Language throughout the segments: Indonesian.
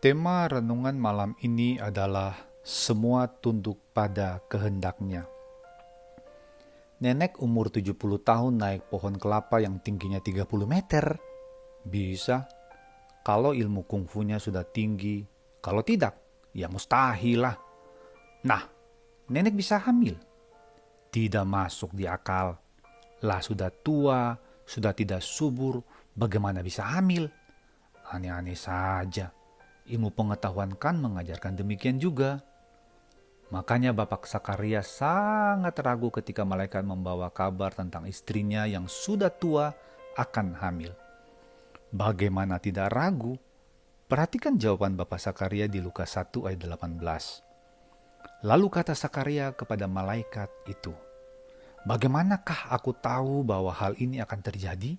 Tema renungan malam ini adalah semua tunduk pada kehendaknya. Nenek umur 70 tahun naik pohon kelapa yang tingginya 30 meter. Bisa, kalau ilmu kungfunya sudah tinggi. Kalau tidak, ya mustahil lah. Nah, nenek bisa hamil. Tidak masuk di akal. Lah sudah tua, sudah tidak subur, bagaimana bisa hamil? Aneh-aneh saja. Ilmu pengetahuan kan mengajarkan demikian juga. Makanya Bapak Sakaria sangat ragu ketika malaikat membawa kabar tentang istrinya yang sudah tua akan hamil. Bagaimana tidak ragu? Perhatikan jawaban Bapak Sakaria di Lukas 1 ayat 18. Lalu kata Sakaria kepada malaikat itu, "Bagaimanakah aku tahu bahwa hal ini akan terjadi?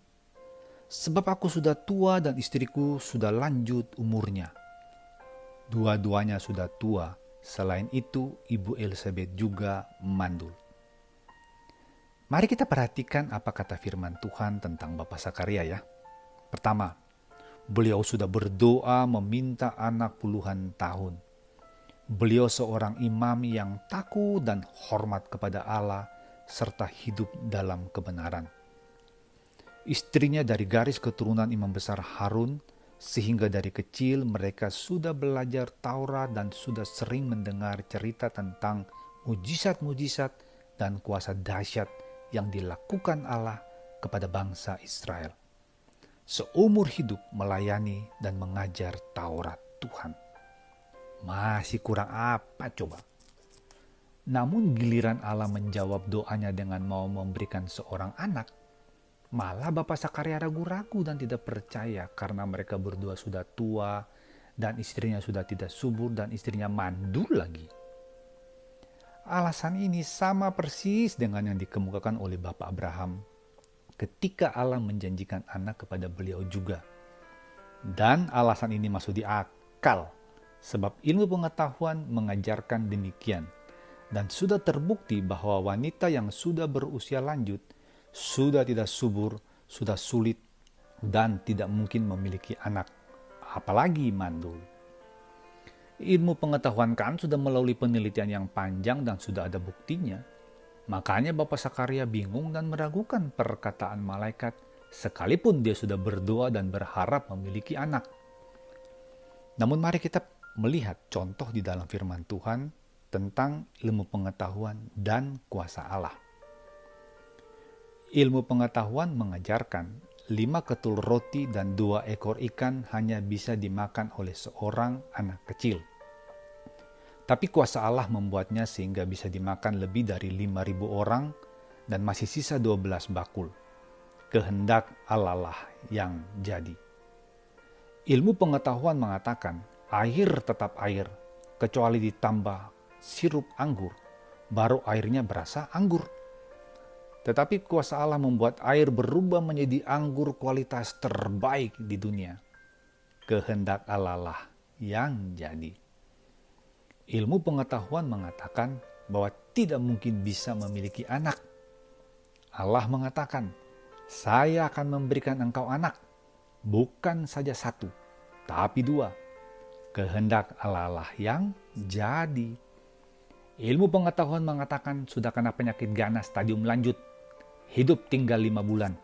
Sebab aku sudah tua dan istriku sudah lanjut umurnya." Dua-duanya sudah tua. Selain itu, Ibu Elizabeth juga mandul. Mari kita perhatikan apa kata firman Tuhan tentang Bapak Sakaria ya. Pertama, beliau sudah berdoa meminta anak puluhan tahun. Beliau seorang imam yang takut dan hormat kepada Allah serta hidup dalam kebenaran. Istrinya dari garis keturunan imam besar Harun, sehingga dari kecil mereka sudah belajar Taurat dan sudah sering mendengar cerita tentang mujizat-mujizat dan kuasa dahsyat yang dilakukan Allah kepada bangsa Israel. Seumur hidup melayani dan mengajar Taurat Tuhan. Masih kurang apa coba? Namun giliran Allah menjawab doanya dengan mau memberikan seorang anak, malah Bapak Sakaria ragu-ragu dan tidak percaya karena mereka berdua sudah tua dan istrinya sudah tidak subur dan istrinya mandul lagi. Alasan ini sama persis dengan yang dikemukakan oleh Bapak Abraham ketika Allah menjanjikan anak kepada beliau juga. Dan alasan ini masuk di akal sebab ilmu pengetahuan mengajarkan demikian. Dan sudah terbukti bahwa wanita yang sudah berusia lanjut sudah tidak subur, sudah sulit, dan tidak mungkin memiliki anak, apalagi mandul. Ilmu pengetahuan kan sudah melalui penelitian yang panjang dan sudah ada buktinya. Makanya Bapak Sakaria bingung dan meragukan perkataan malaikat, sekalipun dia sudah berdoa dan berharap memiliki anak. Namun mari kita melihat contoh di dalam firman Tuhan tentang ilmu pengetahuan dan kuasa Allah. Ilmu pengetahuan mengajarkan 5 ketul roti dan 2 ekor ikan hanya bisa dimakan oleh seorang anak kecil. Tapi kuasa Allah membuatnya sehingga bisa dimakan lebih dari 5.000 orang dan masih sisa 12 bakul. Kehendak Allah lah yang jadi. Ilmu pengetahuan mengatakan air tetap air, kecuali ditambah sirup anggur, baru airnya berasa anggur. Tetapi kuasa Allah membuat air berubah menjadi anggur kualitas terbaik di dunia. Kehendak Allah lah yang jadi. Ilmu pengetahuan mengatakan bahwa tidak mungkin bisa memiliki anak. Allah mengatakan, "Saya akan memberikan engkau anak, bukan saja satu, tapi 2. Kehendak Allah lah yang jadi. Ilmu pengetahuan mengatakan sudah kena penyakit ganas stadium lanjut. Hidup tinggal 5 bulan.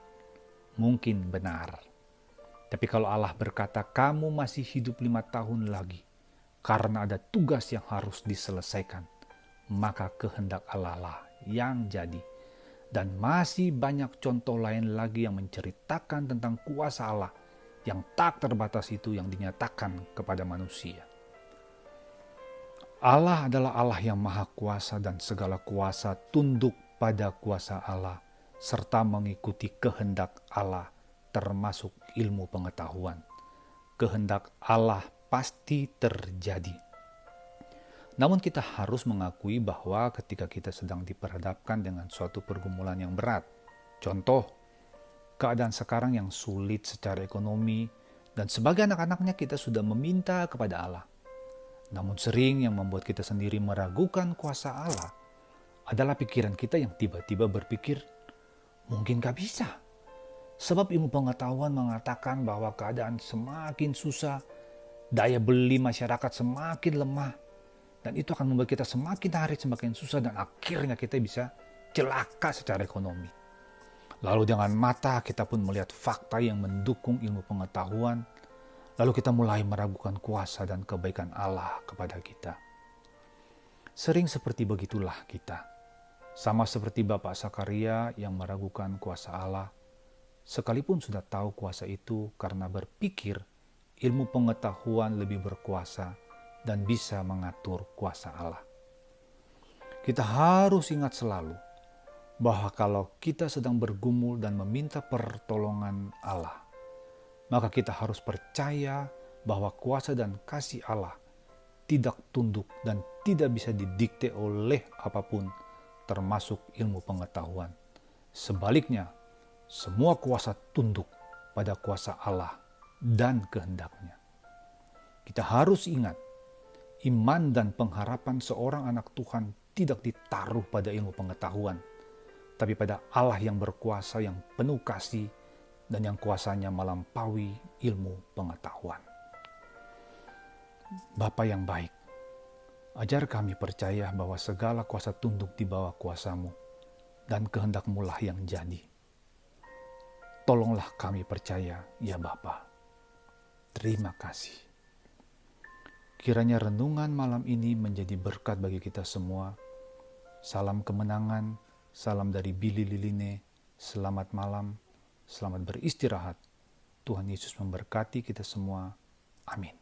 Mungkin benar. Tapi kalau Allah berkata kamu masih hidup 5 tahun lagi karena ada tugas yang harus diselesaikan, maka kehendak Allah lah yang jadi. Dan masih banyak contoh lain lagi yang menceritakan tentang kuasa Allah yang tak terbatas itu yang dinyatakan kepada manusia. Allah adalah Allah yang maha kuasa dan segala kuasa tunduk pada kuasa Allah serta mengikuti kehendak Allah termasuk ilmu pengetahuan. Kehendak Allah pasti terjadi. Namun kita harus mengakui bahwa ketika kita sedang diperhadapkan dengan suatu pergumulan yang berat, contoh, keadaan sekarang yang sulit secara ekonomi, dan sebagai anak-anaknya kita sudah meminta kepada Allah. Namun sering yang membuat kita sendiri meragukan kuasa Allah adalah pikiran kita yang tiba-tiba berpikir, mungkin gak bisa. Sebab ilmu pengetahuan mengatakan bahwa keadaan semakin susah Daya beli masyarakat semakin lemah. Dan itu akan membuat kita semakin hari semakin susah dan akhirnya kita bisa celaka secara ekonomi. Lalu dengan mata kita pun melihat fakta yang mendukung ilmu pengetahuan. Lalu kita mulai meragukan kuasa dan kebaikan Allah kepada kita. Sering seperti begitulah kita. Sama seperti Bapak Sakaria yang meragukan kuasa Allah. Sekalipun sudah tahu kuasa itu karena berpikir ilmu pengetahuan lebih berkuasa dan bisa mengatur kuasa Allah. Kita harus ingat selalu bahwa kalau kita sedang bergumul dan meminta pertolongan Allah, maka kita harus percaya bahwa kuasa dan kasih Allah tidak tunduk dan tidak bisa didikte oleh apapun, termasuk ilmu pengetahuan. Sebaliknya, semua kuasa tunduk pada kuasa Allah dan kehendaknya. Kita harus ingat, iman dan pengharapan seorang anak Tuhan tidak ditaruh pada ilmu pengetahuan, tapi pada Allah yang berkuasa, yang penuh kasih, dan yang kuasanya melampaui ilmu pengetahuan. Bapa yang baik, ajar kami percaya bahwa segala kuasa tunduk di bawah kuasa-Mu, dan kehendak-Mu lah yang jadi. Tolonglah kami percaya, ya Bapa. Terima kasih. Kiranya renungan malam ini menjadi berkat bagi kita semua. Salam kemenangan, salam dari Billy Liline, selamat malam, selamat beristirahat. Tuhan Yesus memberkati kita semua. Amin.